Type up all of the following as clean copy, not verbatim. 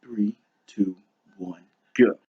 3, 2, 1, go.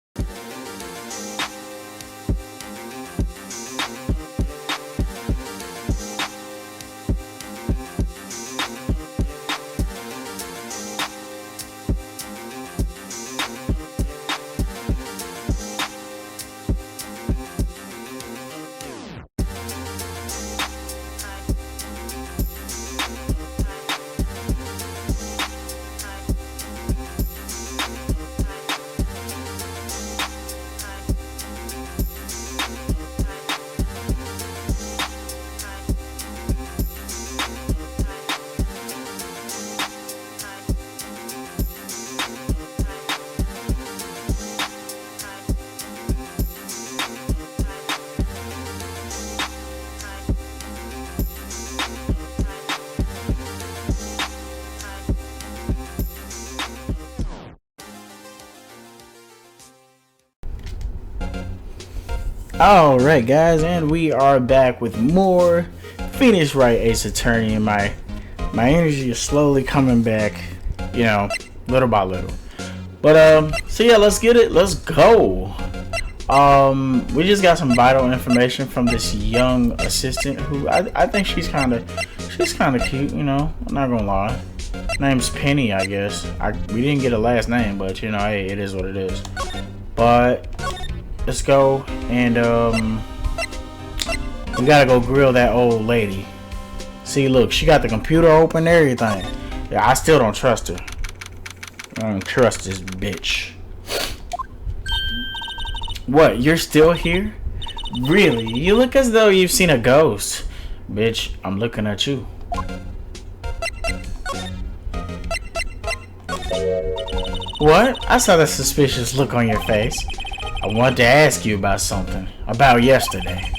Alright guys, and we are back with more Phoenix Wright Ace Attorney, and my energy is slowly coming back, you know, little by little. But so yeah, let's get it, let's go. We just got some vital information from this young assistant who I think she's kinda cute, you know, I'm not gonna lie. Name's Penny, I guess. We didn't get a last name, but you know, hey, it is what it is. But let's go, and we gotta go grill that old lady. See, look, she got the computer open and everything. Yeah, I still don't trust her. I don't trust this bitch. What, you're still here? Really? You look as though you've seen a ghost. Bitch, I'm looking at you. What? I saw that suspicious look on your face. I wanted to ask you about something. About yesterday.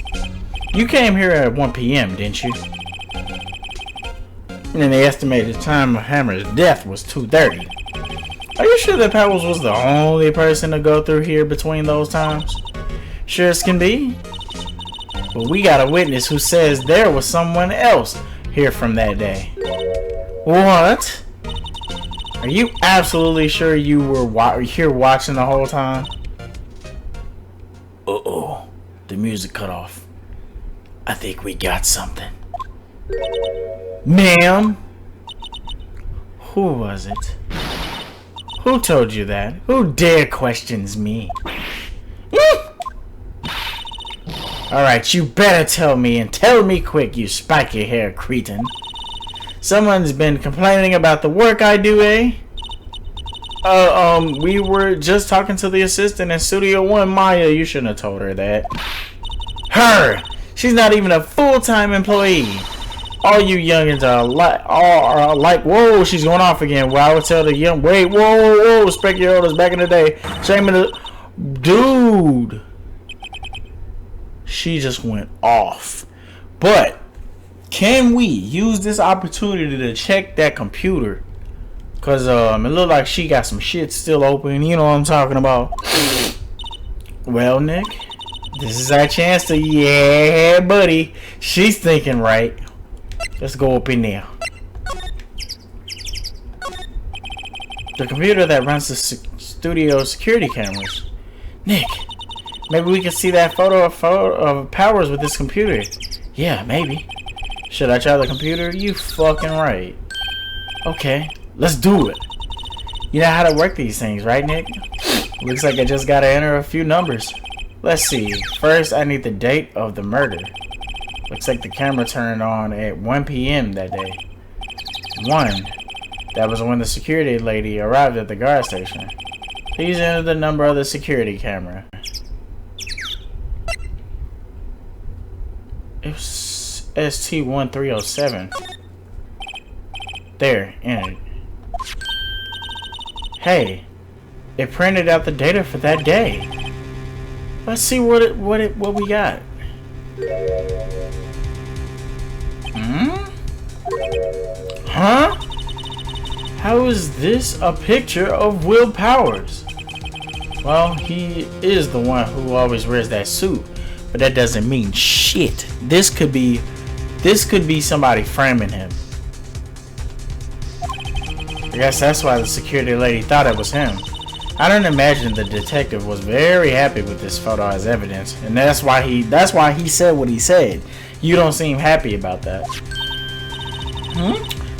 You came here at 1 p.m., didn't you? And the estimated time of Hammer's death was 2:30. Are you sure that Powers was the only person to go through here between those times? Sure as can be. But we got a witness who says there was someone else here from that day. What? Are you absolutely sure you were here watching the whole time? Uh-oh, the music cut off. I think we got something. Ma'am? Who was it? Who told you that? Who dare questions me? Alright, you better tell me, and tell me quick, you spiky hair cretin. Someone's been complaining about the work I do, eh? We were just talking to the assistant in Studio 1, Maya. You shouldn't have told her that. Her! She's not even a full-time employee. All you youngins are like, whoa, she's going off again. Well, I would tell the young, wait, whoa, respect your elders back in the day. Shame of the... Dude. She just went off. But, can we use this opportunity to check that computer? Cause it looked like she got some shit still open. You know what I'm talking about. Well, Nick, this is our chance to, yeah, buddy. She's thinking right. Let's go up in there. The computer that runs the studio security cameras. Nick, maybe we can see that photo of Powers with this computer. Yeah, maybe. Should I try the computer? You fucking right. Okay. Let's do it. You know how to work these things, right, Nick? Looks like I just gotta enter a few numbers. Let's see. First, I need the date of the murder. Looks like the camera turned on at 1 p.m. that day. 1. That was when the security lady arrived at the guard station. Please enter the number of the security camera. It was ST1307. There, entered. Hey, it printed out the data for that day. Let's see what we got. Huh? How is this a picture of Will Powers? Well, he is the one who always wears that suit, but that doesn't mean shit. This could be somebody framing him. I guess that's why the security lady thought it was him. I don't imagine the detective was very happy with this photo as evidence, and that's why he said what he said. You don't seem happy about that.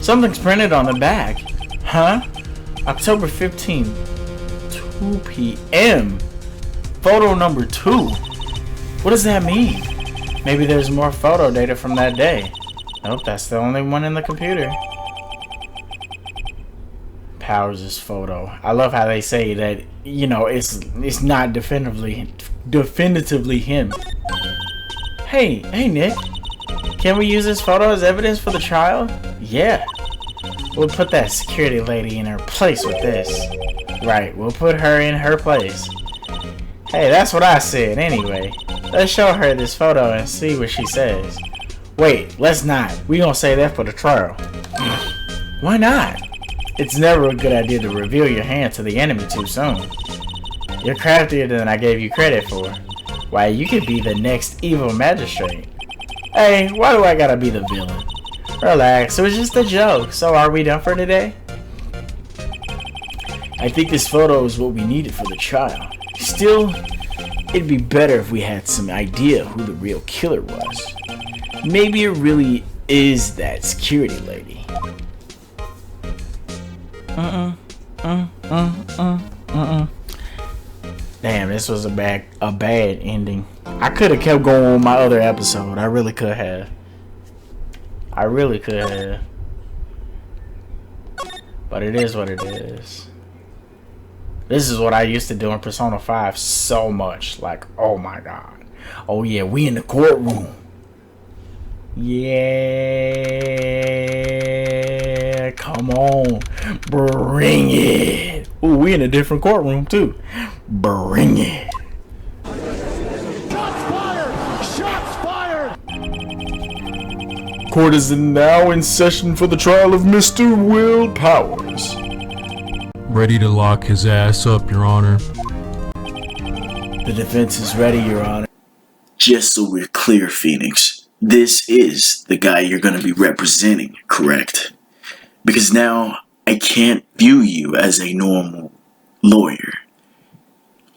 Something's printed on the back. Huh? October 15th, 2 p.m. Photo number 2. What does that mean? Maybe there's more photo data from that day. Nope, that's the only one in the computer. Powers' photo. I love how they say that, you know, it's not definitively him. Hey Nick. Can we use this photo as evidence for the trial? Yeah. We'll put that security lady in her place with this. Right, we'll put her in her place. Hey, that's what I said anyway. Let's show her this photo and see what she says. Wait, let's not. We gonna say that for the trial. Why not? It's never a good idea to reveal your hand to the enemy too soon. You're craftier than I gave you credit for. Why, you could be the next evil magistrate. Hey, why do I gotta be the villain? Relax, it was just a joke. So are we done for today? I think this photo is what we needed for the trial. Still, it'd be better if we had some idea who the real killer was. Maybe it really is that security lady. Damn, this was a bad ending. I could have kept going on my other episode. I really could have. But it is what it is. This is what I used to do in Persona 5 so much. Like, oh my god. Oh yeah, we in the courtroom. Yeah, come on, bring it. Ooh, we in a different courtroom too. Bring it. Shots fired! Shots fired! Court is now in session for the trial of Mr. Will Powers. Ready to lock his ass up, Your Honor. The defense is ready, Your Honor. Just so we're clear, Phoenix, this is the guy you're going to be representing, correct? Because now I can't view you as a normal lawyer.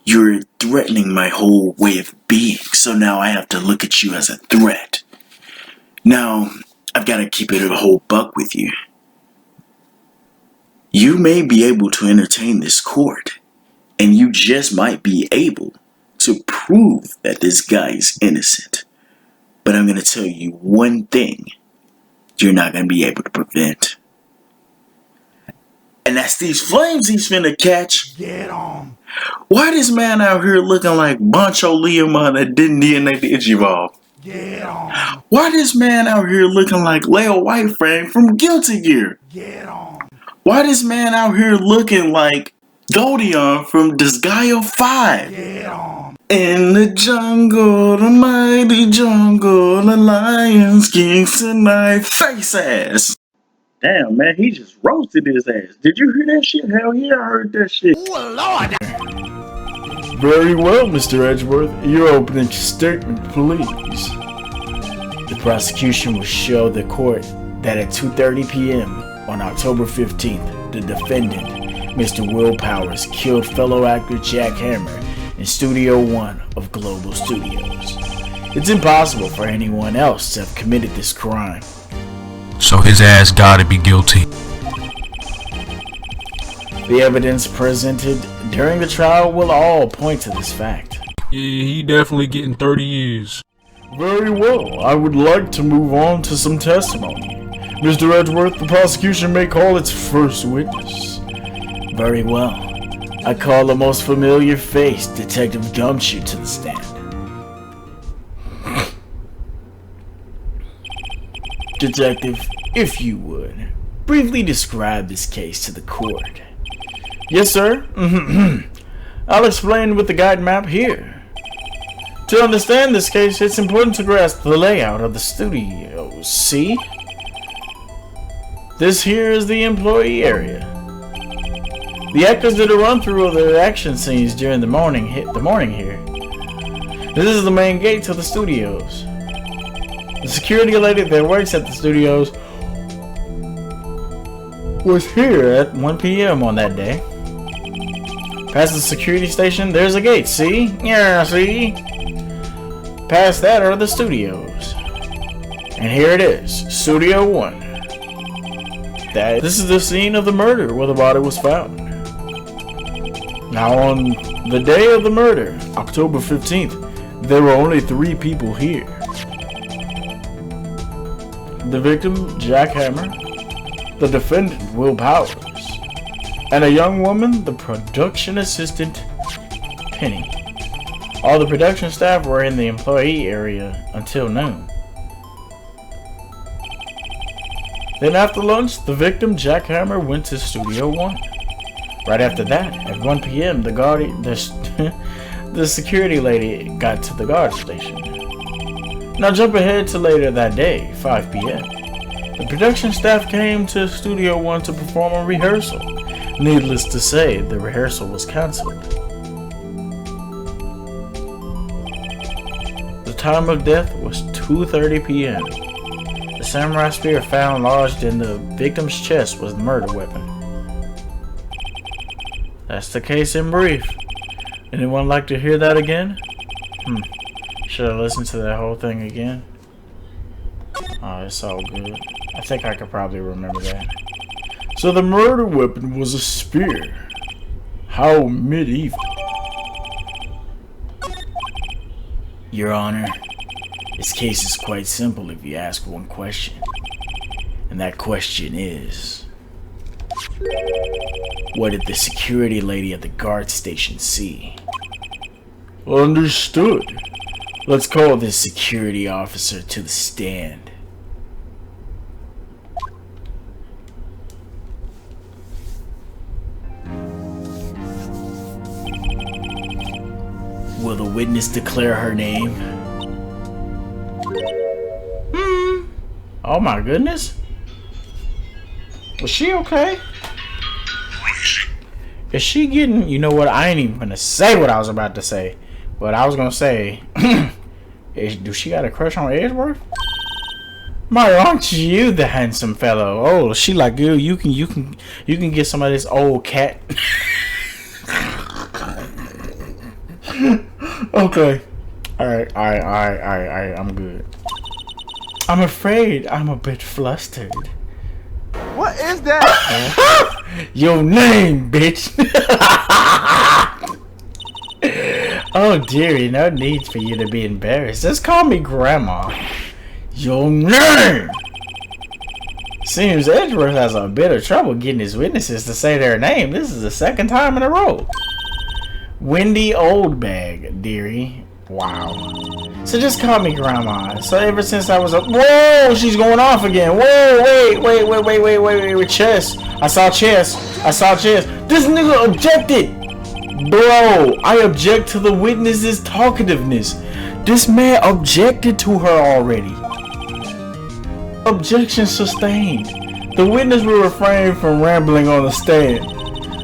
You're threatening my whole way of being, so now I have to look at you as a threat. Now, I've got to keep it a whole buck with you. You may be able to entertain this court, and you just might be able to prove that this guy is innocent. But I'm going to tell you one thing you're not going to be able to prevent. And that's these flames he's finna catch. Get on! Why this man out here looking like Bancho Leomon that didn't DNA Digivolve? Get on! Why this man out here looking like Leo Whiteframe from Guilty Gear? Get on! Why this man out here looking like Goldion from Disgaea 5? Get on! In the jungle, the mighty jungle, the lions kings tonight, face ass. Damn, man, he just roasted his ass. Did you hear that shit? Hell yeah, I heard that shit. Oh, Lord! Very well, Mr. Edgeworth. Your opening statement, please. The prosecution will show the court that at 2:30 p.m. on October 15th, the defendant, Mr. Will Powers, killed fellow actor Jack Hammer in Studio 1 of Global Studios. It's impossible for anyone else to have committed this crime. So his ass gotta be guilty. The evidence presented during the trial will all point to this fact. Yeah, he definitely getting 30 years. Very well. I would like to move on to some testimony. Mr. Edgeworth, the prosecution may call its first witness. Very well. I call the most familiar face, Detective Gumshoe, to the stand. Detective, if you would, briefly describe this case to the court. Yes, sir. I'll explain with the guide map here. To understand this case, it's important to grasp the layout of the studio. See? This here is the employee area. The actors did a run-through of their action scenes during the morning here. This is the main gate to the studios. The security lady that works at the studios was here at 1 p.m. on that day. Past the security station, there's a gate, see? Yeah, see? Past that are the studios. And here it is, Studio 1. This is the scene of the murder where the body was found. Now on the day of the murder, October 15th, there were only 3 people here. The victim, Jack Hammer, the defendant, Will Powers, and a young woman, the production assistant, Penny. All the production staff were in the employee area until noon. Then after lunch, the victim, Jack Hammer, went to Studio 1. Right after that, at 1 p.m., the security lady got to the guard station. Now jump ahead to later that day, 5 p.m. The production staff came to Studio 1 to perform a rehearsal. Needless to say, the rehearsal was cancelled. The time of death was 2:30 p.m. The samurai spear found lodged in the victim's chest was the murder weapon. That's the case in brief. Anyone like to hear that again? Should I listen to that whole thing again? Oh, it's all good. I think I could probably remember that. So the murder weapon was a spear. How medieval. Your Honor, this case is quite simple if you ask one question. And that question is, what did the security lady at the guard station see? Understood. Let's call this security officer to the stand. Will the witness declare her name? Oh my goodness. Was she okay? Is she getting... You know what? I ain't even gonna say what I was about to say. But I was gonna say... do she got a crush on Edgeworth? My, aren't you the handsome fellow? Oh, she like you. You can get some of this old cat. Okay. Alright. I'm good. I'm afraid I'm a bit flustered. What is that? Your name, bitch. Oh dearie, no need for you to be embarrassed. Just call me Grandma. Your name. Seems Edgeworth has a bit of trouble getting his witnesses to say their name. This is the 2nd time in a row. Wendy OldBag, dearie. Wow. So just call me Grandma. So ever since I was whoa, she's going off again. Whoa, wait, chess. I saw chess. This nigga objected. Bro, I object to the witness's talkativeness. This man objected to her already. Objection sustained. The witness will refrain from rambling on the stand.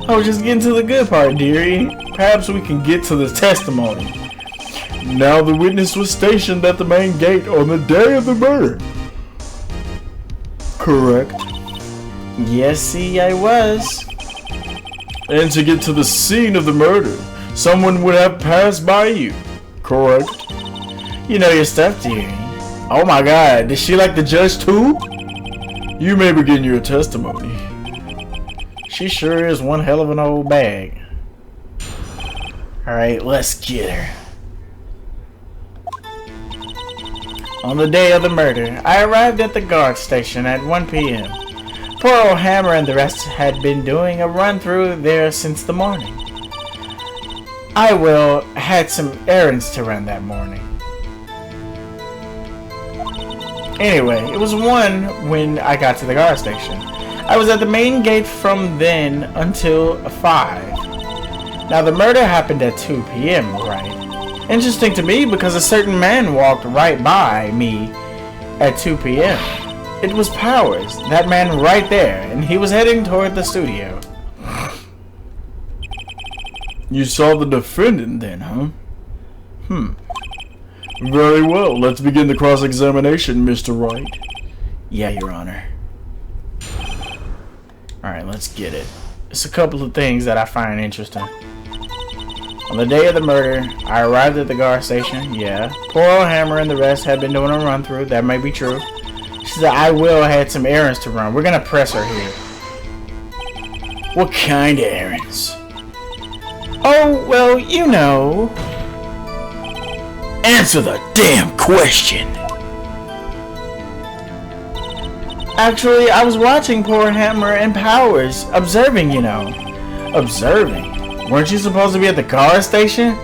I was just getting to the good part, dearie. Perhaps we can get to the testimony. Now the witness was stationed at the main gate on the day of the murder. Correct. Yes, see, I was. And to get to the scene of the murder, someone would have passed by you. Correct. You know your stuff, dearie. Oh my god, is she like the judge too? You may begin your testimony. She sure is one hell of an old bag. Alright, let's get her. On the day of the murder, I arrived at the guard station at 1 p.m. Poor old Hammer and the rest had been doing a run through there since the morning. I had some errands to run that morning. Anyway, it was 1 when I got to the guard station. I was at the main gate from then until 5. Now the murder happened at 2 p.m., right? Interesting to me because a certain man walked right by me at 2 p.m. It was Powers, that man right there, and he was heading toward the studio. You saw the defendant then, huh? Very well, let's begin the cross-examination, Mr. Wright. Yeah, Your Honor. Alright, let's get it. It's a couple of things that I find interesting. On the day of the murder, I arrived at the guard station. Yeah. Poor old Hammer and the rest had been doing a run through. That may be true. She said I had some errands to run. We're gonna press her here. What kind of errands? Oh, well, you know. Answer the damn question. Actually, I was watching poor Hammer and Powers, observing, you know. Observing? Weren't you supposed to be at the guard station?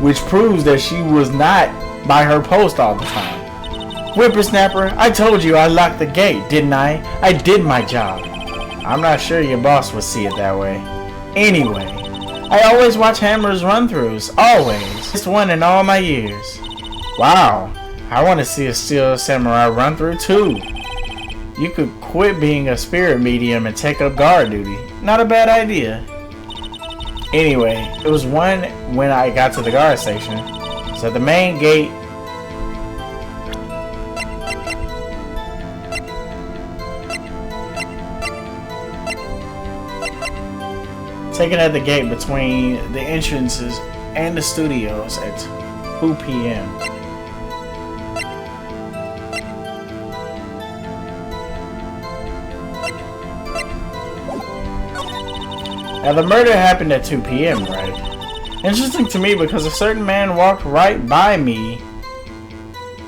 Which proves that she was not by her post all the time. Whippersnapper, I told you I locked the gate, didn't I? I did my job. I'm not sure your boss would see it that way. Anyway, I always watch Hammer's run-throughs, always. Just one in all my years. Wow, I want to see a Steel Samurai run-through too. You could quit being a spirit medium and take up guard duty. Not a bad idea. Anyway, it was one when I got to the guard station. So at the main gate, taken at the gate between the entrances and the studios at 2 p.m. Now the murder happened at 2 p.m., right? Interesting to me because a certain man walked right by me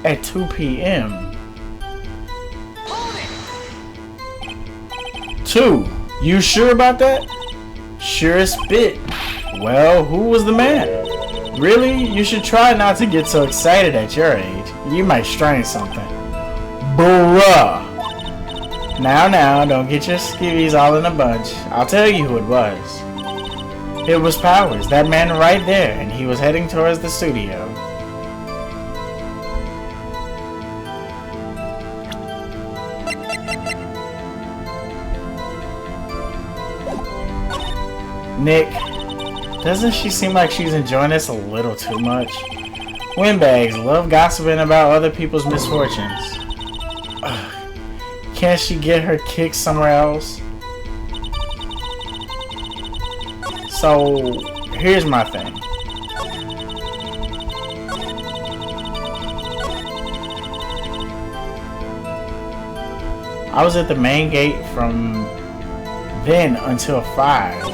at 2 p.m. 2. You sure about that? Sure as spit. Well, who was the man? Really? You should try not to get so excited at your age. You might strain something. Bruh. Now, don't get your skivvies all in a bunch. I'll tell you who it was. It was Powers, that man right there, and he was heading towards the studio. Nick, doesn't she seem like she's enjoying this a little too much? Windbags love gossiping about other people's misfortunes. Ugh. Can't she get her kicks somewhere else? So, here's my thing. I was at the main gate from then until 5.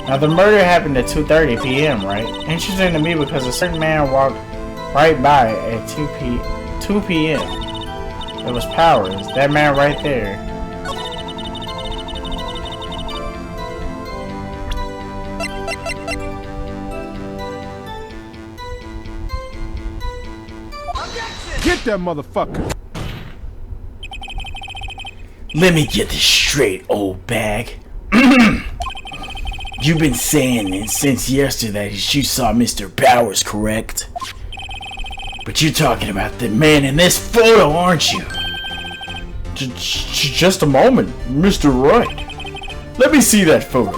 Now the murder happened at 2:30 p.m., right? Interesting to me because a certain man walked right by at 2 p.m. It was Powers, that man right there. Get that motherfucker. Let me get this straight, OldBag. You've been saying since yesterday that you saw Mr. Powers, correct? But you're talking about the man in this photo, aren't you? Just a moment, Mr. Wright. Let me see that photo.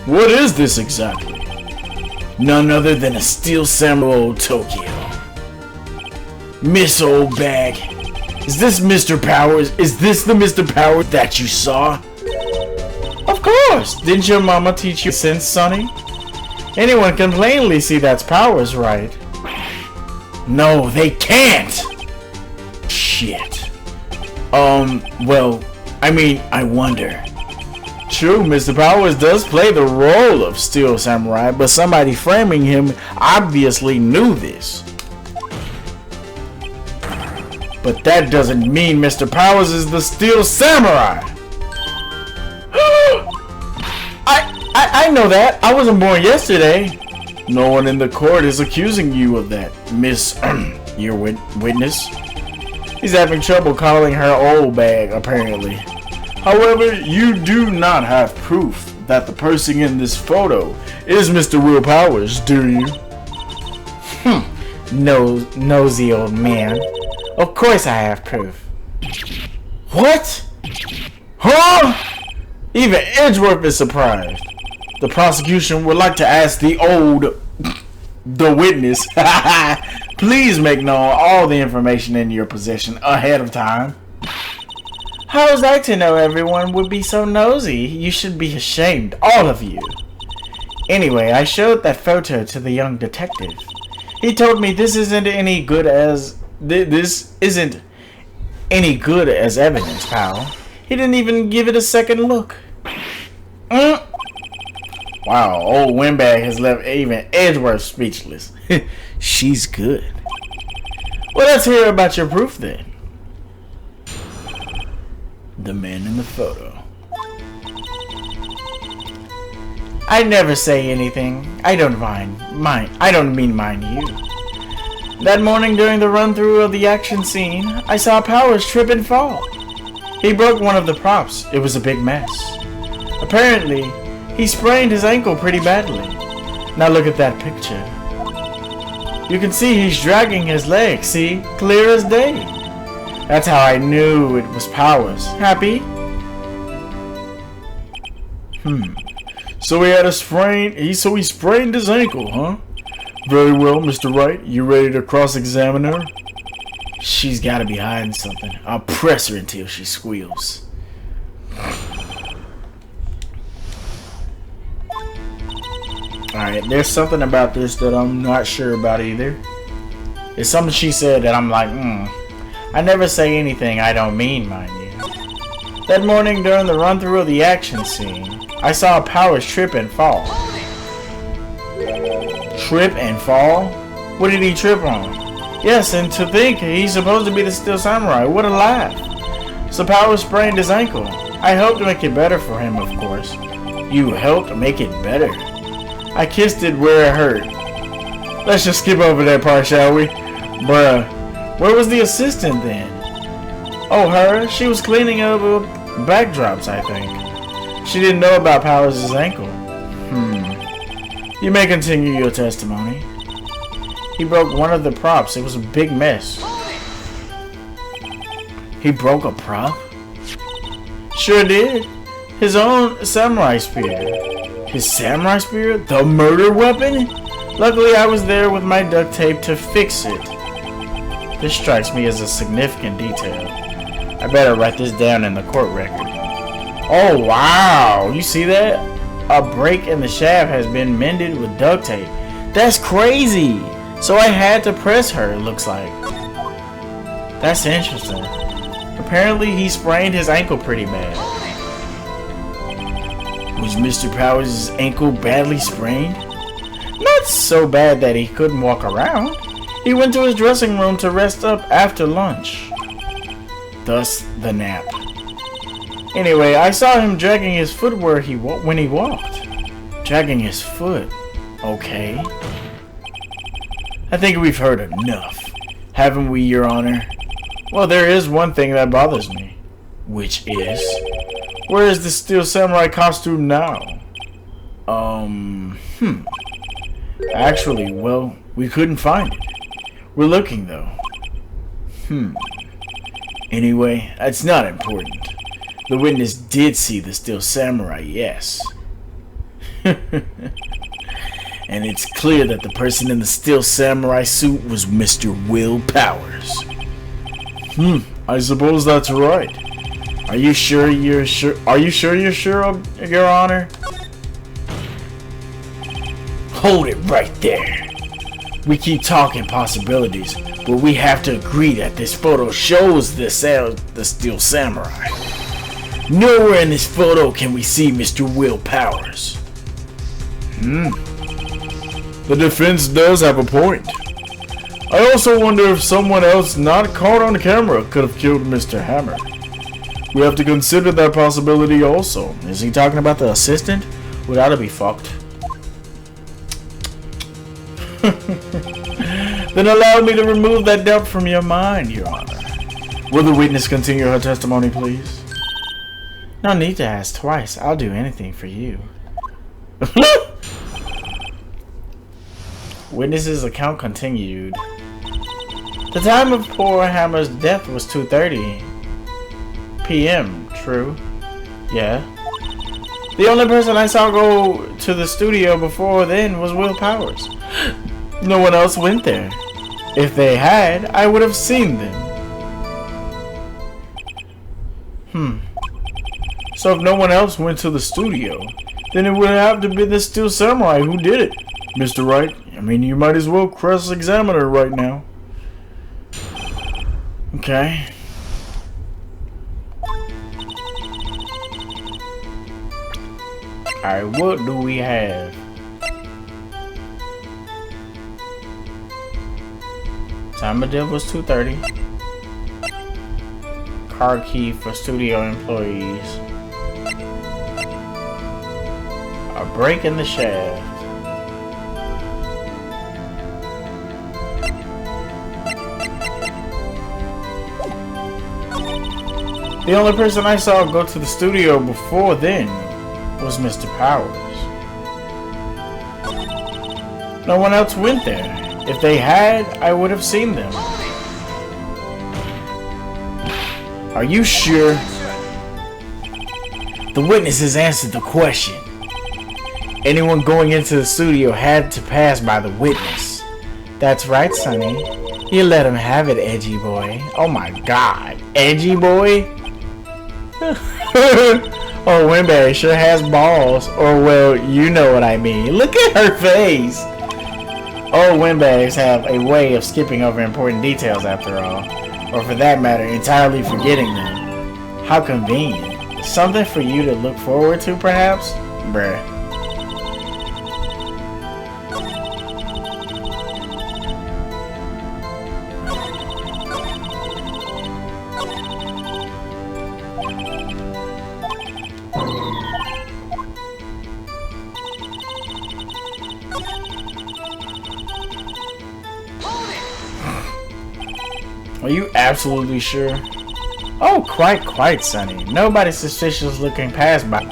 What is this exactly? None other than a Steel Samurai of Tokyo. Miss OldBag, is this Mr. Powers? Is this the Mr. Powers that you saw? Of course! Didn't your mama teach you since, Sonny? Anyone can plainly see that's Powers, right? No, they can't! Shit. Well, I mean, I wonder. True, Mr. Powers does play the role of Steel Samurai, but somebody framing him obviously knew this. But that doesn't mean Mr. Powers is the Steel Samurai! I know that. I wasn't born yesterday. No one in the court is accusing you of that, Miss, your witness. He's having trouble calling her OldBag, apparently. However, you do not have proof that the person in this photo is Mr. Will Powers, do you? Nosy old man. Of course I have proof. What? Huh? Even Edgeworth is surprised. The prosecution would like to ask the witness, please make known all the information in your possession ahead of time. How was I to know everyone would be so nosy? You should be ashamed, all of you. Anyway, I showed that photo to the young detective. He told me this isn't any good as evidence, pal. He didn't even give it a second look. Wow, old Windbag has left even Edgeworth speechless. She's good. Well, let's hear about your proof then. The man in the photo. I never say anything. I don't mean mind you. That morning during the run-through of the action scene, I saw Powers trip and fall. He broke one of the props. It was a big mess. Apparently, he sprained his ankle pretty badly. Now look at that picture. You can see he's dragging his leg, see? Clear as day. That's how I knew it was Powers. Happy? So he had a sprain. He sprained his ankle, huh? Very well, Mr. Wright. You ready to cross-examine her? She's gotta be hiding something. I'll press her until she squeals. Alright, there's something about this that I'm not sure about either. It's something she said that I'm like, I never say anything I don't mean, mind you. That morning during the run-through of the action scene, I saw Powers trip and fall. Trip and fall? What did he trip on? Yes, and to think he's supposed to be the Steel Samurai. What a laugh. So Powers sprained his ankle. I helped make it better for him, of course. You helped make it better? I kissed it where it hurt. Let's just skip over that part, shall we? Bruh, where was the assistant then? Oh, her? She was cleaning up backdrops, I think. She didn't know about Powers' ankle. You may continue your testimony. He broke one of the props. It was a big mess. He broke a prop? Sure did. His own samurai spear. His samurai spear? The murder weapon? Luckily, I was there with my duct tape to fix it. This strikes me as a significant detail. I better write this down in the court record. Oh, wow. You see that? A break in the shaft has been mended with duct tape. That's crazy. So I had to press her, it looks like. That's interesting. Apparently, he sprained his ankle pretty bad. Was Mr. Powers' ankle badly sprained? Not so bad that he couldn't walk around. He went to his dressing room to rest up after lunch. Thus, the nap. Anyway, I saw him dragging his foot when he walked. Dragging his foot. Okay. I think we've heard enough. Haven't we, Your Honor? Well, there is one thing that bothers me. Which is? Where is the Steel Samurai costume now? Actually, well, we couldn't find it. We're looking, though. Anyway, that's not important. The witness did see the Steel Samurai, yes. And it's clear that the person in the Steel Samurai suit was Mr. Will Powers. I suppose that's right. Are you sure you're sure? Are you sure you're sure, Your Honor? Hold it right there. We keep talking possibilities, but we have to agree that this photo shows the Steel Samurai. Nowhere in this photo can we see Mr. Will Powers. The defense does have a point. I also wonder if someone else not caught on camera could have killed Mr. Hammer. We have to consider that possibility also. Is he talking about the assistant? Well, that'll be fucked. Then allow me to remove that doubt from your mind, Your Honor. Will the witness continue her testimony, please? No need to ask twice. I'll do anything for you. Witness's account continued. The time of poor Hammer's death was 2:30 p.m. True? Yeah. The only person I saw go to the studio before then was Will Powers. No one else went there. If they had, I would have seen them. So if no one else went to the studio, then it would have to be the Steel Samurai who did it. Mr. Wright, I mean, you might as well cross-examine her right now. Okay. Alright, what do we have? Time of death was 2:30. Car key for studio employees. A break in the shaft. The only person I saw go to the studio before then was Mr. Powers. No one else went there. If they had, I would have seen them. Are you sure? The witnesses answered the question. Anyone going into the studio had to pass by the witness. That's right, Sonny. You let him have it, edgy boy. Oh my god. Edgy boy? Oh, Winberry sure has balls. Or, well, you know what I mean. Look at her face. Old windbags have a way of skipping over important details after all. Or for that matter, entirely forgetting them. How convenient. Something for you to look forward to, perhaps? Bruh. Are you absolutely sure? Oh, quite, Sonny. Nobody's suspicious looking past by.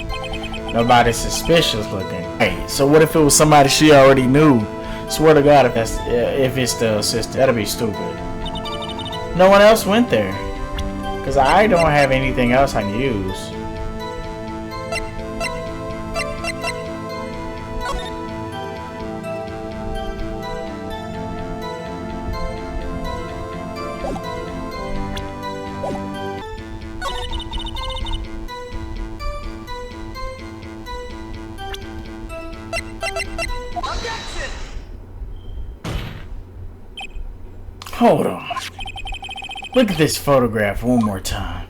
Nobody's suspicious looking. Hey, so what if it was somebody she already knew? Swear to God, if it's the assistant, that'd be stupid. No one else went there, cause I don't have anything else I can use. Hold on. Look at this photograph one more time.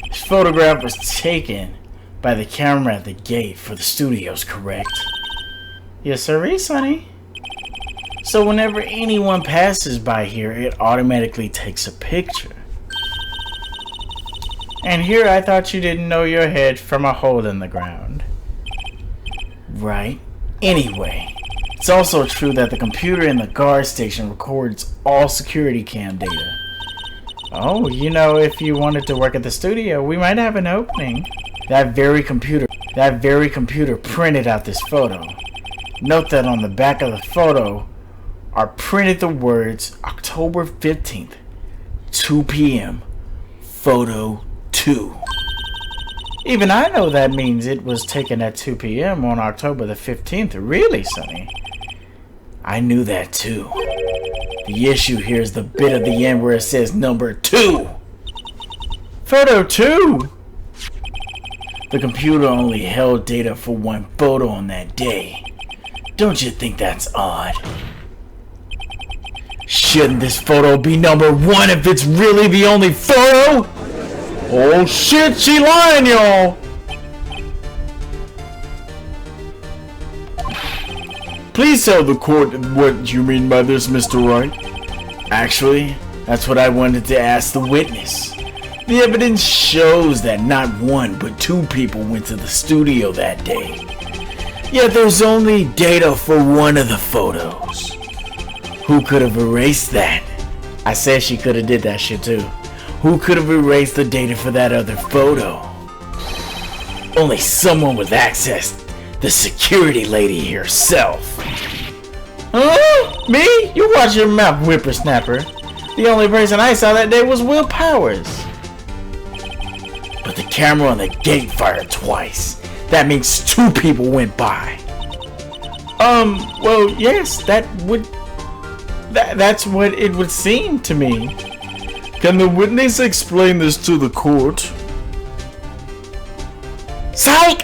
This photograph was taken by the camera at the gate for the studios, correct? Yes, sir, Sonny. So whenever anyone passes by here, it automatically takes a picture. And here I thought you didn't know your head from a hole in the ground. Right. Anyway. It's also true that the computer in the guard station records all security cam data. Oh, you know, if you wanted to work at the studio, we might have an opening. That very computer printed out this photo. Note that on the back of the photo are printed the words October 15th, 2 p.m., photo 2. Even I know that means it was taken at 2 p.m. on October the 15th. Really, Sonny? I knew that too. The issue here is the bit at the end where it says number 2. Photo 2? The computer only held data for one photo on that day. Don't you think that's odd? Shouldn't this photo be number 1 if it's really the only photo? Oh shit, she lying, y'all! Please tell the court what you mean by this, Mr. Wright. Actually, that's what I wanted to ask the witness. The evidence shows that not 1 but 2 people went to the studio that day. Yet there's only data for 1 of the photos. Who could have erased that? I said she could have did that shit too. Who could have erased the data for that other photo? Only someone with access. The security lady herself. Huh? Me? You watch your mouth, whippersnapper. The only person I saw that day was Will Powers. But the camera on the gate fired twice. That means 2 people went by. Well, yes, that's what it would seem to me. Can the witness explain this to the court? Psych!